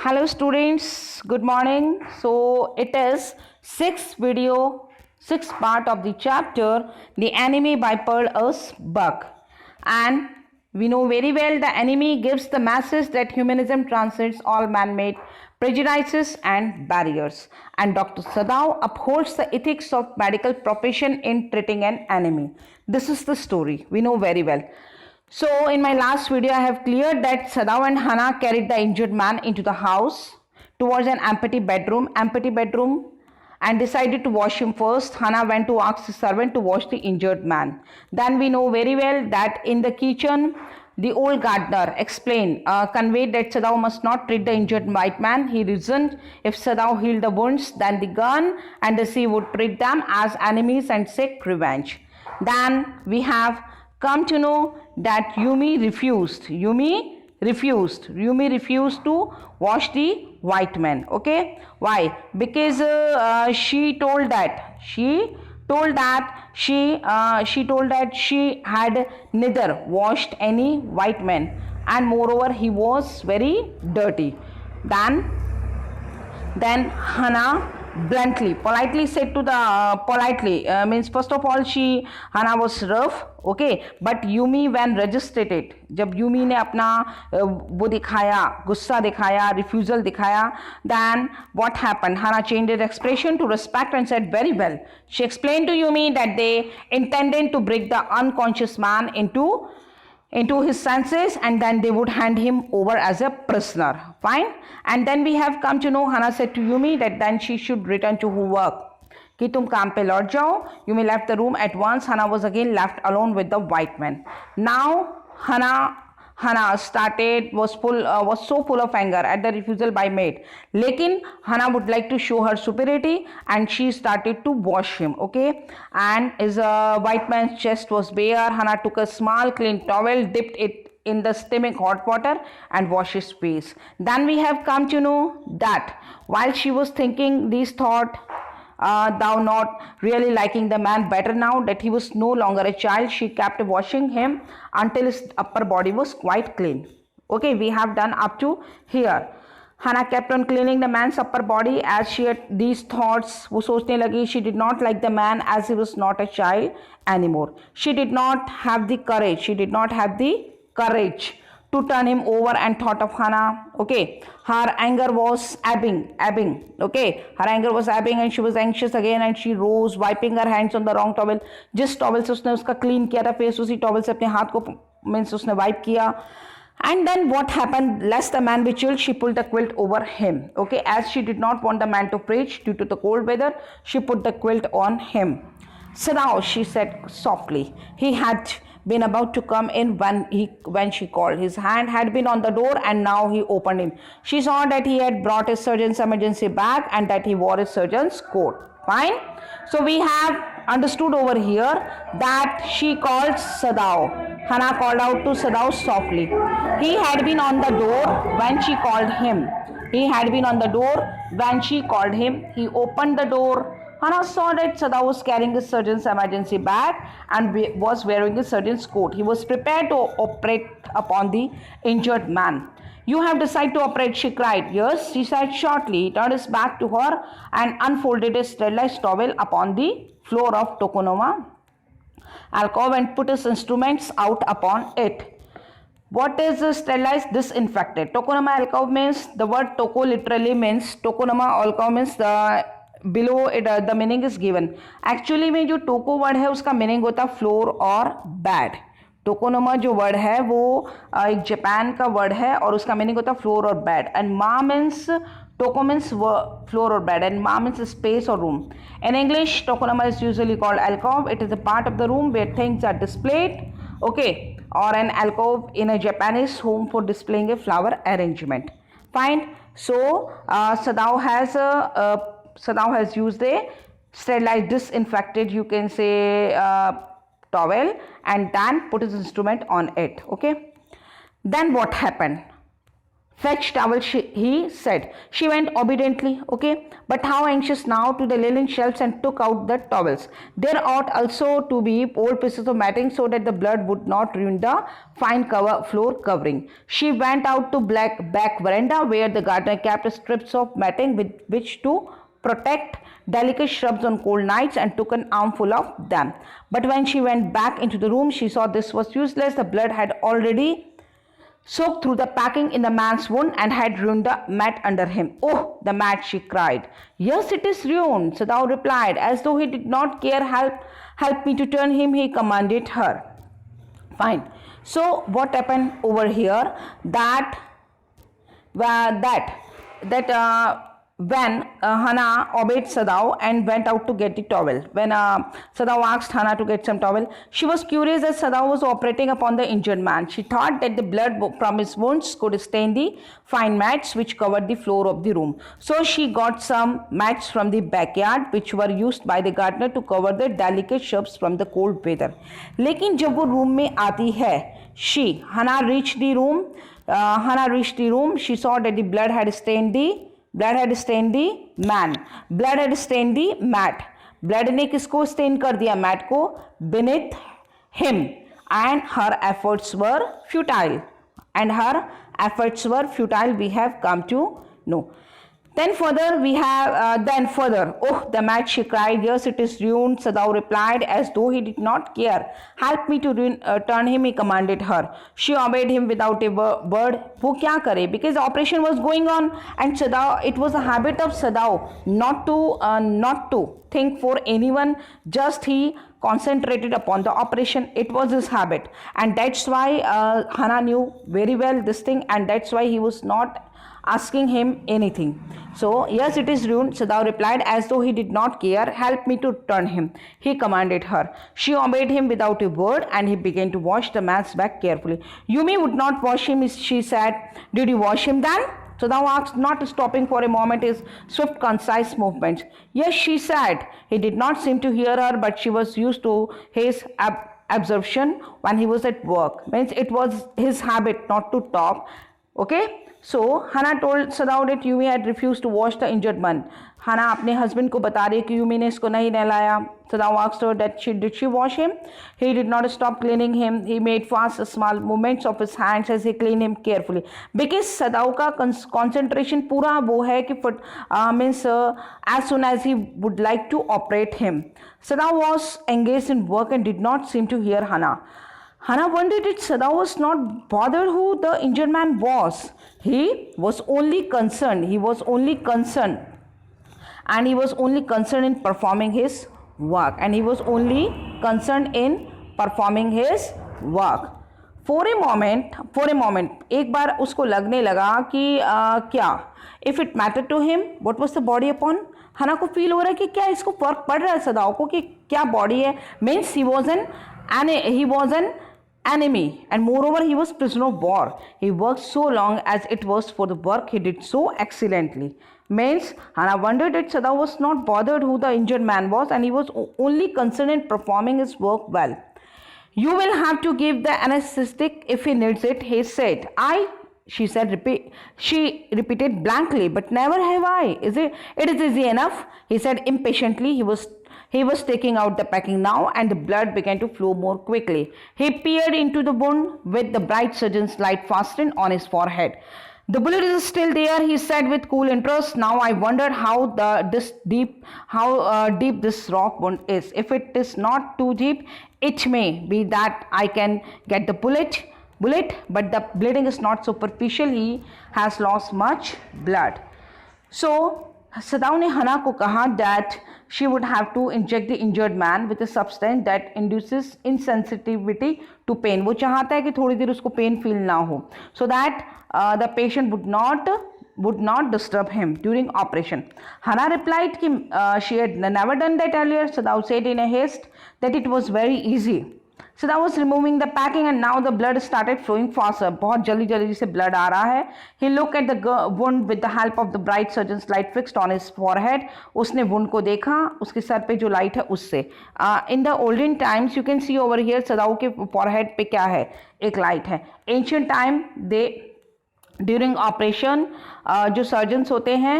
Hello students, good morning. So it is sixth part of the chapter The Enemy by Pearl Earth's Buck. And we know very well the enemy gives the message that humanism transcends all man-made prejudices and barriers. And Dr. Sadao upholds the ethics of medical profession in treating an enemy. This is the story we know very well. So in my last video, I have cleared that Sadao and Hana carried the injured man into the house towards an empty bedroom and decided to wash him first. Hana went to ask the servant to wash the injured man. Then we know very well that in the kitchen, the old gardener conveyed that Sadao must not treat the injured white man. He reasoned if Sadao healed the wounds, then the gun and the sea would treat them as enemies and seek revenge. Then we have come to know that Yumi refused to wash the white man. Okay, why? Because she told that she had neither washed any white man, and moreover he was very dirty. Then Hana politely said to the means first of all Hana was rough, okay, but Yumi when registered it, जब Yumi ने अपना वो दिखाया, गुस्सा दिखाया, refusal दिखाया, then what happened? Hana changed her expression to respect and said, very well. She explained to Yumi that they intended to bring the unconscious man into his senses and then they would hand him over as a prisoner. Fine. And then we have come to know, Hana said to Yumi that then she should return to her work. कि तुम काम पे लौट जाओ. Yumi left the room at once. Hana was again left alone with the white man. Now Hana was so full of anger at the refusal by maid. Lekin Hana would like to show her superiority and she started to wash him. Okay, and his white man's chest was bare. Hana took a small clean towel, dipped it in the steaming hot water and washed his face. Then we have come to know that while she was thinking these thoughts, thou not really liking the man better now that he was no longer a child, she kept washing him until his upper body was quite clean. Okay, we have done up to here. Hana kept on cleaning the man's upper body as she had these thoughts. वो सोचने लगी, she did not like the man as he was not a child anymore. She did not have the courage to turn him over and thought of Hana. Okay, her anger was ebbing. Okay, her anger was ebbing and she was anxious again and she rose, wiping her hands on the wrong towel. जिस towel से उसने उसका clean किया था face, उसी towel से अपने हाथ को means उसने wipe किया. And then what happened? Lest the man be chilled, she pulled the quilt over him. Okay, as she did not want the man to preach due to the cold weather, she put the quilt on him. Sadao, she said softly. He had been about to come in when she called. His hand had been on the door and now he opened him. She saw that he had brought his surgeon's emergency bag and that he wore his surgeon's coat. Fine. So we have understood over here that she called Sadao. Hana called out to Sadao softly. He had been on the door when she called him. He opened the door. Hana saw that Sadao was carrying his surgeon's emergency bag and was wearing his surgeon's coat. He was prepared to operate upon the injured man. You have decided to operate, she cried. Yes, he said shortly. He turned his back to her and unfolded his sterilized towel upon the floor of Tokonoma alcove and put his instruments out upon it. What is sterilized? Disinfected. Tokonoma alcove means, the word Toko literally means, Tokonoma alcove means the below it the meaning is given. Actually में जो टोको word है उसका meaning होता है floor और bad. Tokonoma जो word है वो एक जापान का वर्ड है और उसका मीनिंग होता है फ्लोर और बैड. एंड मा मीन्स टोको मीन्स फ्लोर और बैड एंड मा मीन्स स्पेस और room. In English, tokonoma is usually called alcove. It is a part of the room where things are displayed. Okay, or an alcove in a Japanese home for displaying a flower arrangement. Fine. So Sadao has used a sterilized, disinfected, you can say, towel and then put his instrument on it. Okay. Then what happened? Fetch towel, he said. She went obediently, okay, but how anxious now, to the linen shelves and took out the towels. There ought also to be old pieces of matting so that the blood would not ruin the fine floor covering. She went out to back veranda where the gardener kept strips of matting with which to protect delicate shrubs on cold nights, and took an armful of them. But when she went back into the room, she saw this was useless. The blood had already soaked through the packing in the man's wound and had ruined the mat under him. Oh, the mat, she cried. Yes, it is ruined, Sadao replied, as though he did not care. Help me to turn him, he commanded her. Fine. So what happened over here, that when Hannah obeyed Sadao and went out to get the towel. When Sadao asked Hannah to get some towel, she was curious that Sadao was operating upon the injured man. She thought that the blood from his wounds could stain the fine mats which covered the floor of the room. So she got some mats from the backyard which were used by the gardener to cover the delicate shrubs from the cold weather. लेकिन जब वो room में आती है, Hannah reached the room. She saw that the blood had stained the man. Blood had stained the mat. Blood ने किसको stain कर दिया? mat को. Beneath him, and her efforts were futile. We have come to know. Then further, oh, the mat, she cried. Yes, it is ruined, Sadao replied, as though he did not care. Help me to turn him, he commanded her. She obeyed him without a word. वो क्या करे? Because the operation was going on, and Sadao, it was a habit of Sadao not to think for anyone, just he concentrated upon the operation. It was his habit, and that's why Hannah knew very well this thing, and that's why he was not asking him anything. So, yes, it is ruined, Sadao replied, as though he did not care. Help me to turn him, he commanded her. She obeyed him without a word, and he began to wash the man's back carefully. Yumi would not wash him, she said. Did you wash him then? Sadao asked, not stopping for a moment his swift, concise movements. Yes, she said. He did not seem to hear her, but she was used to his absorption when he was at work. Means it was his habit not to talk. Okay. So Hannah told Sadao that Yumi had refused to wash the injured man. Hannah अपने husband को बता रही है कि Yumi ने इसको नहीं नहलाया. Sadao asked her that did she wash him? He did not stop cleaning him. He made fast small movements of his hands as he cleaned him carefully. Because Sadao का concentration पूरा वो है कि as soon as he would like to operate him. Sadao was engaged in work and did not seem to hear Hannah. Hannah wondered if Sadao was not bothered who the injured man was. He was only concerned. And he was only concerned in performing his work. For a moment, एक बार उसको लगने लगा कि क्या? If it mattered to him, what was the body upon? हना को feel हो रहा है कि क्या इसको फर्क पड़ रहा है सदाओ को कि क्या बॉडी है. Means he was an enemy, and moreover he was prisoner of war. He worked so long as it was for the work he did so excellently. Means Hannah wondered that Sadao was not bothered who the injured man was, and he was only concerned in performing his work well. You will have to give the anesthetic if he needs it, he said. She repeated blankly, but never have I. It is easy enough, he said impatiently. He was taking out the packing now, and the blood began to flow more quickly. He peered into the wound with the bright surgeon's light fastened on his forehead. The bullet is still there, he said with cool interest. Now I wondered how deep this rock wound is. If it is not too deep, it may be that I can get the bullet, but the bleeding is not superficial. He has lost much blood. So Sadao ने हना को कहा that she would have to inject the injured man with a substance that induces insensitivity to pain. वो चाहता है कि थोड़ी देर उसको pain feel ना हो, so that the patient would not disturb him during operation. Hannah replied कि she had never done that earlier. Sadao said in a haste that it was very easy. Sadao was removing the packing, and now the blood started flowing faster. बहुत जल्दी से blood आ रहा है. He looked at the wound with the help of the bright surgeon's light fixed on his forehead. उसने wound को देखा, उसके sir पे जो light है उससे. In the olden times, you can see over here Sadao के forehead पे क्या है? एक light है. Ancient time ड्यूरिंग ऑपरेशन जो सर्जन्स होते हैं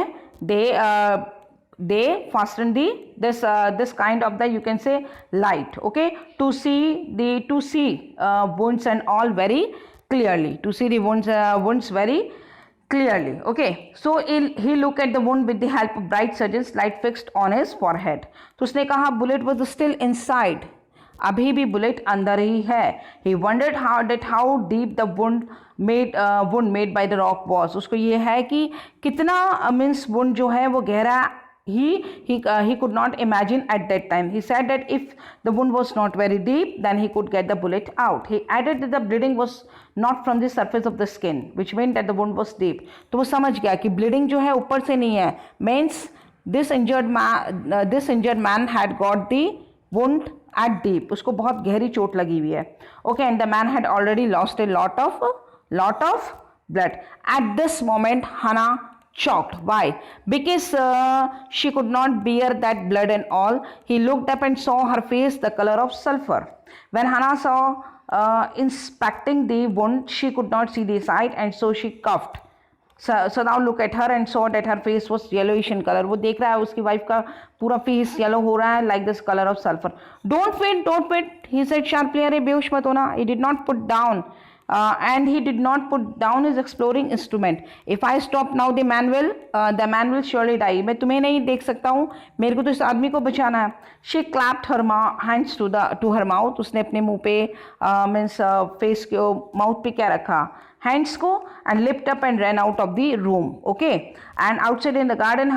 they fasten this kind of the, you can say, light, okay, to see wounds and all very clearly, to see the wounds very clearly, okay. So he looked at the wound with the help of bright surgeon's light fixed on his forehead. तो उसने कहा bullet was still inside, अभी भी bullet अंदर ही है. He wondered how deep the wound made by the rock was. उसको ये है कि कितना मीन्स wound जो है वो गहरा, he could not imagine at that time. He said that if the wound was not very deep, then he could get the bullet out. He added that the bleeding was not from the surface of the skin, which meant that the wound was deep. तो वो समझ गया कि bleeding जो है ऊपर से नहीं है, means this injured man had got the wound at deep. उसको बहुत गहरी चोट लगी हुई है. Okay, and the man had already lost a lot of blood. At this moment, Hannah shocked. Why? Because she could not bear that blood and all. He looked up and saw her face the color of sulfur. When Hannah saw inspecting the wound, she could not see the side, and so she coughed. So now look at her and saw that her face was yellowish in color. वो देख रहा है उसकी wife का पूरा face yellow हो रहा है, like this color of sulfur. Don't faint, he said sharply. अरे बेहोश मत होना. He did not put down and he did not put down his exploring instrument. If I stop now, the man will surely die. मैं तुम्हें नहीं देख सकता हूँ, मेरे को तो इस आदमी को बचाना है. She clapped her hands to her mouth. उसने अपने मुंह पे means face के mouth पे क्या रखा, hands को, and leapt up and ran out of the room. Okay, and outside in the garden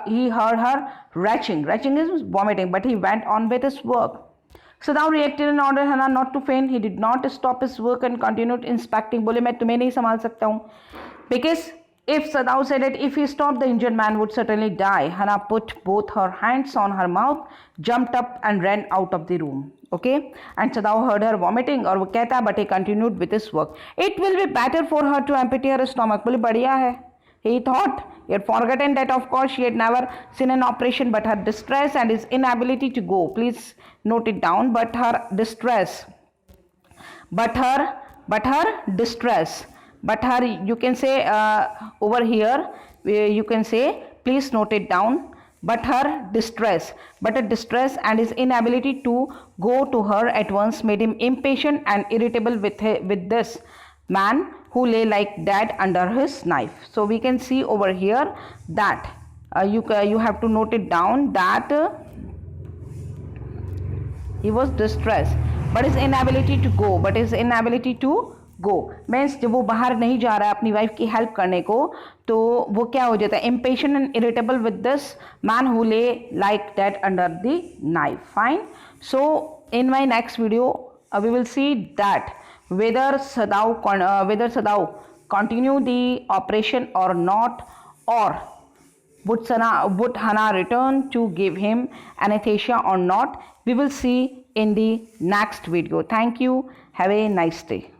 he heard her retching. Retching is vomiting, but he went on with his work. So now reacted and ordered Hannah not to faint. He did not stop his work and continued inspecting. बोले मैं तुम्हें नहीं संभाल सकता हूँ. Because if Sadao said that if he stopped, the injured man would certainly die. Hannah put both her hands on her mouth, jumped up and ran out of the room. Okay, and Sadao heard her vomiting और वो कहता, but he continued with his work. It will be better for her to empty her stomach. बोले बढ़िया है. He thought. He had forgotten that of course she had never seen an operation, but her distress and his inability to go. Please note it down. But her distress, you can say over here, you can say, please note it down. But her distress and his inability to go to her at once made him impatient and irritable with this man who lay like dead under his knife. So we can see over here that you have to note it down that he was distressed, but his inability to go means जब वो बाहर नहीं जा रहा है अपनी wife की help करने को, तो वो क्या हो जाता है, impatient and irritable with this man who lay like that under the knife. Fine. So in my next video we will see that whether Sadao continue the operation or not, or would Hannah return to give him anesthesia or not. We will see in the next video. Thank you. Have a nice day.